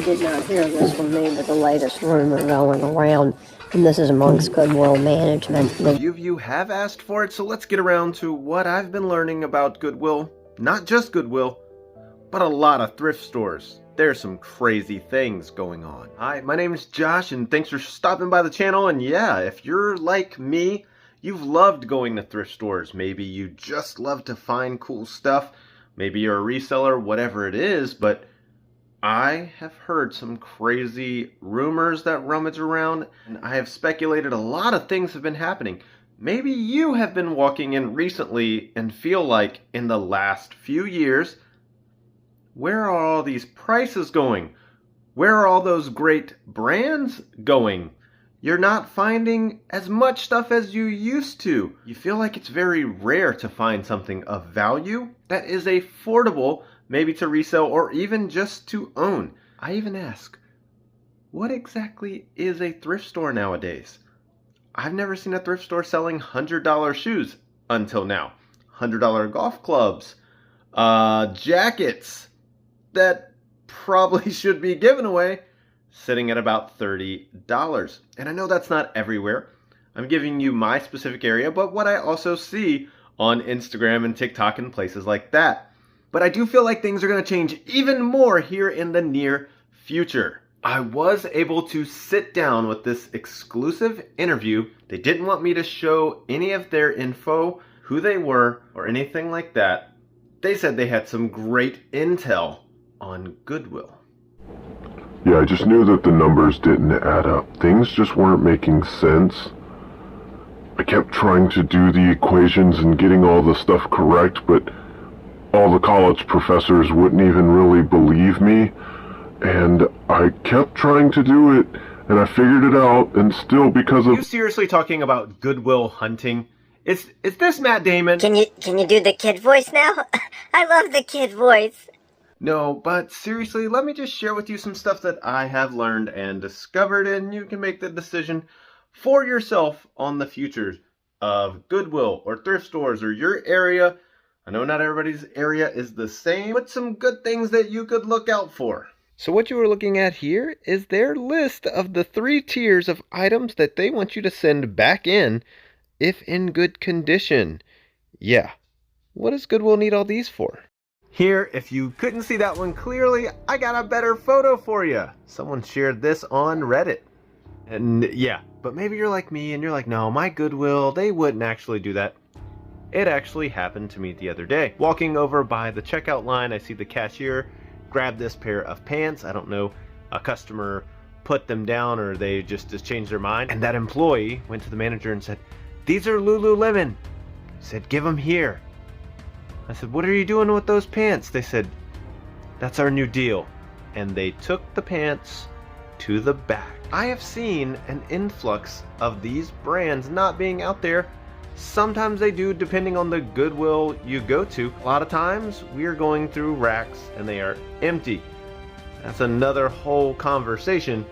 did not hear this from me, but the latest rumor going around, and this is amongst Goodwill management. A few of you have asked for it, so let's get around to what I've been learning about Goodwill. Not just Goodwill, but a lot of thrift stores. There's some crazy things going on. Hi, my name is Josh, and thanks for stopping by the channel. And yeah, if you're like me, you've loved going to thrift stores. Maybe you just love to find cool stuff. Maybe you're a reseller, whatever it is, but I have heard some crazy rumors that rummage around, and I have speculated a lot of things have been happening. Maybe you have been walking in recently and feel like in the last few years, where are all these prices going? Where are all those great brands going? You're not finding as much stuff as you used to. You feel like it's very rare to find something of value that is affordable, maybe to resell or even just to own. I even ask, what exactly is a thrift store nowadays? I've never seen a thrift store selling $100 shoes until now. $100 golf clubs, jackets that probably should be given away, sitting at about $30. And I know that's not everywhere. I'm giving you my specific area, but what I also see on Instagram and TikTok and places like that. But I do feel like things are going to change even more here in the near future. I was able to sit down with this exclusive interview. They didn't want me to show any of their info, who they were, or anything like that. They said they had some great intel on Goodwill. Yeah, I just knew that the numbers didn't add up. Things just weren't making sense. I kept trying to do the equations and getting all the stuff correct, but all the college professors wouldn't even really believe me. And I kept trying to do it, and I figured it out, and still because of... Are you seriously talking about Goodwill hunting? Is this Matt Damon? Can you do the kid voice now? I love the kid voice. No, but seriously, let me just share with you some stuff that I have learned and discovered, and you can make the decision for yourself on the future of Goodwill or thrift stores or your area. I know not everybody's area is the same, but some good things that you could look out for. So what you are looking at here is their list of the 3 tiers of items that they want you to send back in if in good condition. Yeah, what does Goodwill need all these for? Here, if you couldn't see that one clearly, I got a better photo for you. Someone shared this on Reddit. And yeah, but maybe you're like me and you're like, no, my Goodwill, they wouldn't actually do that. It actually happened to me the other day. Walking over by the checkout line, I see the cashier grab this pair of pants. I don't know, a customer put them down or they just changed their mind. And that employee went to the manager and said, these are Lululemon. He said, give them here. I said, what are you doing with those pants? They said, that's our new deal. And they took the pants to the back. I have seen an influx of these brands not being out there. Sometimes they do, depending on the Goodwill you go to. A lot of times we are going through racks and they are empty. That's another whole conversation.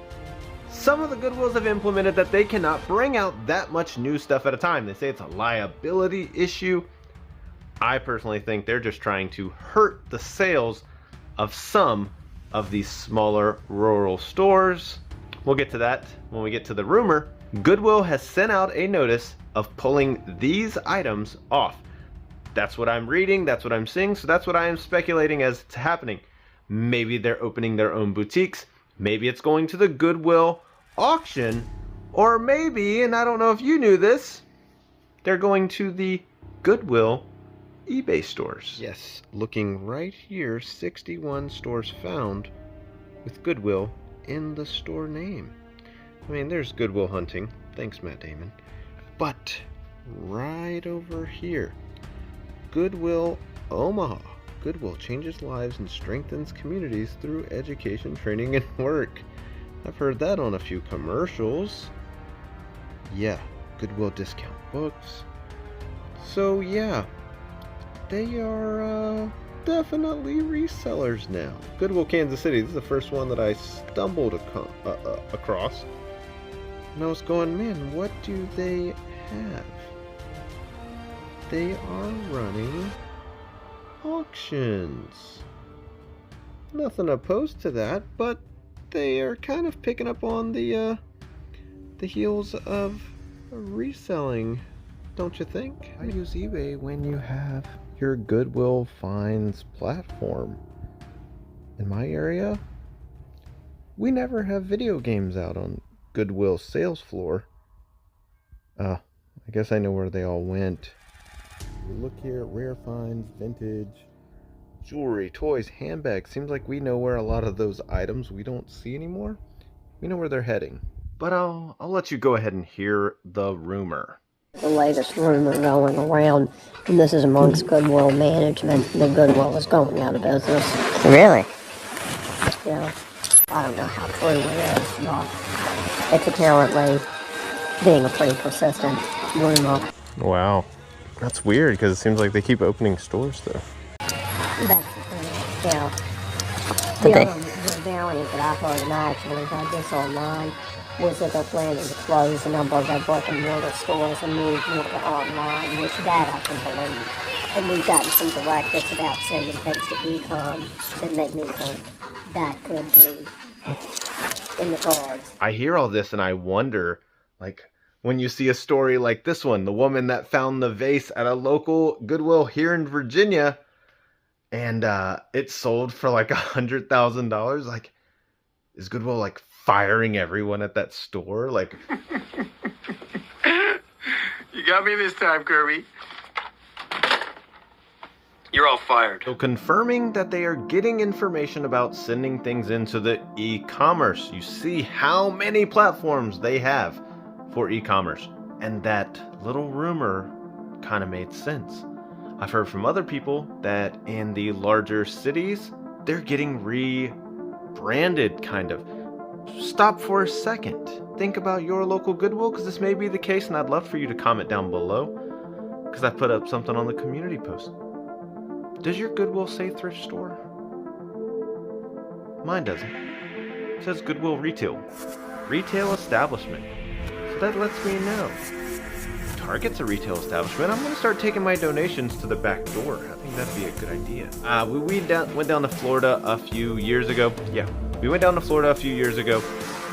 Some of the Goodwills have implemented that they cannot bring out that much new stuff at a time. They say it's a liability issue. I personally think they're just trying to hurt the sales of some of these smaller rural stores. We'll get to that when we get to the rumor. Goodwill has sent out a notice of pulling these items off. That's what I'm reading, that's what I'm seeing, so that's what I am speculating as it's happening. Maybe they're opening their own boutiques, maybe it's going to the Goodwill auction, or maybe, and I don't know if you knew this, they're going to the Goodwill eBay stores. Yes, looking right here, 61 stores found with Goodwill in the store name. I mean, there's Goodwill hunting. Thanks, Matt Damon. But right over here, Goodwill Omaha. Goodwill changes lives and strengthens communities through education, training, and work. I've heard that on a few commercials. Yeah, Goodwill discount books. So yeah, they are definitely resellers now. Goodwill Kansas City, this is the first one that I stumbled across. And I was going, man, what do they have? They are running auctions. Nothing opposed to that, but they are kind of picking up on the heels of reselling, don't you think? I use eBay when you have your Goodwill finds platform. In my area, we never have video games out on Goodwill sales floor. I guess I know where they all went. We look here at rare finds, vintage, jewelry, toys, handbags. Seems like we know where a lot of those items we don't see anymore, we know where they're heading. But I'll let you go ahead and hear the rumor. The latest rumor going around, and this is amongst Goodwill management, that Goodwill is going out of business. Really? Yeah, I don't know how true it is, but it's apparently being a pretty persistent rumor. Wow, that's weird because it seems like they keep opening stores though. That's the thing, yeah. The variant that I heard, and I actually read this online, was that they're planning to close a number of their brick and mortar stores and move more to online, which that I can believe. And we've gotten some directives about sending things to e-com that make me think that could be in the cards. I hear all this and I wonder, like, when you see a story like this one, the woman that found the vase at a local Goodwill here in Virginia, and it sold for like $100,000. Like, is Goodwill like firing everyone at that store? Like, you got me this time, Kirby. You're all fired. so confirming that they are getting information about sending things into the e-commerce. You see how many platforms they have for e-commerce, and that little rumor kind of made sense. I've heard from other people that in the larger cities, they're getting rebranded, kind of. Stop for a second. Think about your local Goodwill, because this may be the case, and I'd love for you to comment down below, because I put up something on the community post. Does your Goodwill say thrift store? Mine doesn't. It says Goodwill Retail. Retail establishment. So that lets me know. Target's a retail establishment. I'm going to start taking my donations to the back door. I think that'd be a good idea. We went down to Florida a few years ago. Yeah, we went down to Florida a few years ago,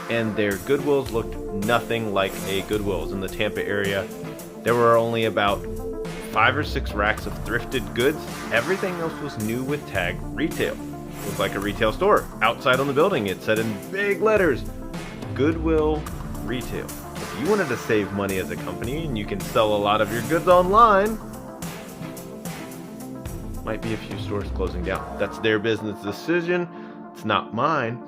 and their Goodwills looked nothing like a Goodwill's in the Tampa area. There were only about 5 or 6 racks of thrifted goods. Everything else was new with tag retail. It looked like a retail store. Outside on the building, it said in big letters, Goodwill Retail. If you wanted to save money as a company and you can sell a lot of your goods online, might be a few stores closing down. That's their business decision. It's not mine.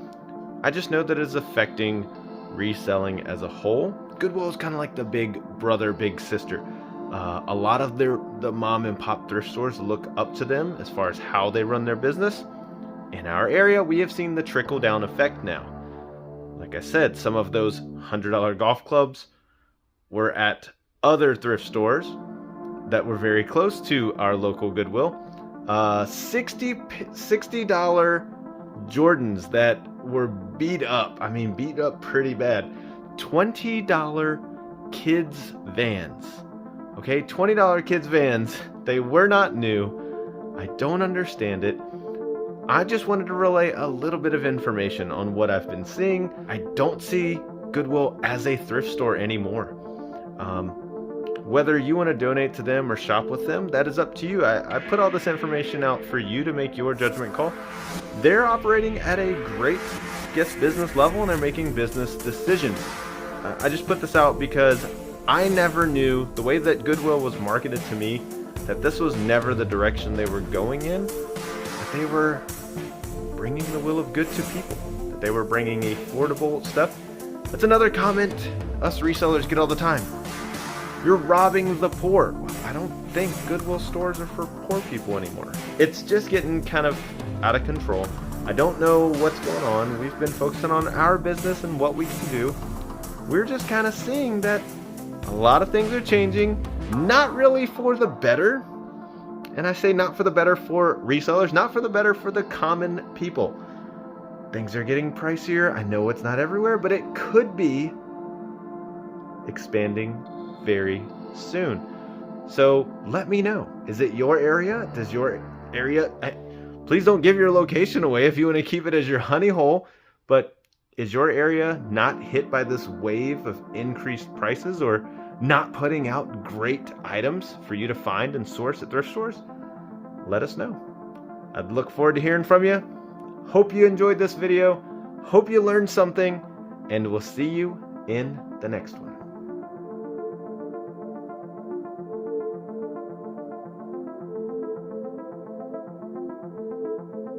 I just know that it's affecting reselling as a whole. Goodwill is kind of like the big brother, big sister. A lot of the mom and pop thrift stores look up to them as far as how they run their business. In our area, we have seen the trickle down effect now. Like I said, some of those $100 golf clubs were at other thrift stores that were very close to our local Goodwill. $60 Jordans that were beat up. I mean, beat up pretty bad. $20 kids vans. Okay, $20 kids vans. They were not new. I don't understand it. I just wanted to relay a little bit of information on what I've been seeing. I don't see Goodwill as a thrift store anymore. Whether you want to donate to them or shop with them, that is up to you. I put all this information out for you to make your judgment call. They're operating at a great business level, and they're making business decisions. I just put this out because I never knew, the way that Goodwill was marketed to me, that this was never the direction they were going in. That they were bringing the will of good to people. That they were bringing affordable stuff. That's another comment us resellers get all the time. You're robbing the poor. Well, I don't think Goodwill stores are for poor people anymore. It's just getting kind of out of control. I don't know what's going on. We've been focusing on our business and what we can do. We're just kind of seeing that a lot of things are changing, not really for the better. And I say not for the better for resellers, not for the better for the common people. Things are getting pricier. I know it's not everywhere, but it could be expanding very soon. So let me know. Is it your area? Does your area... Please don't give your location away if you want to keep it as your honey hole. But Is your area not hit by this wave of increased prices or not putting out great items for you to find and source at thrift stores? Let us know. I'd look forward to hearing from you. Hope you enjoyed this video. Hope you learned something, and we'll see you in the next one.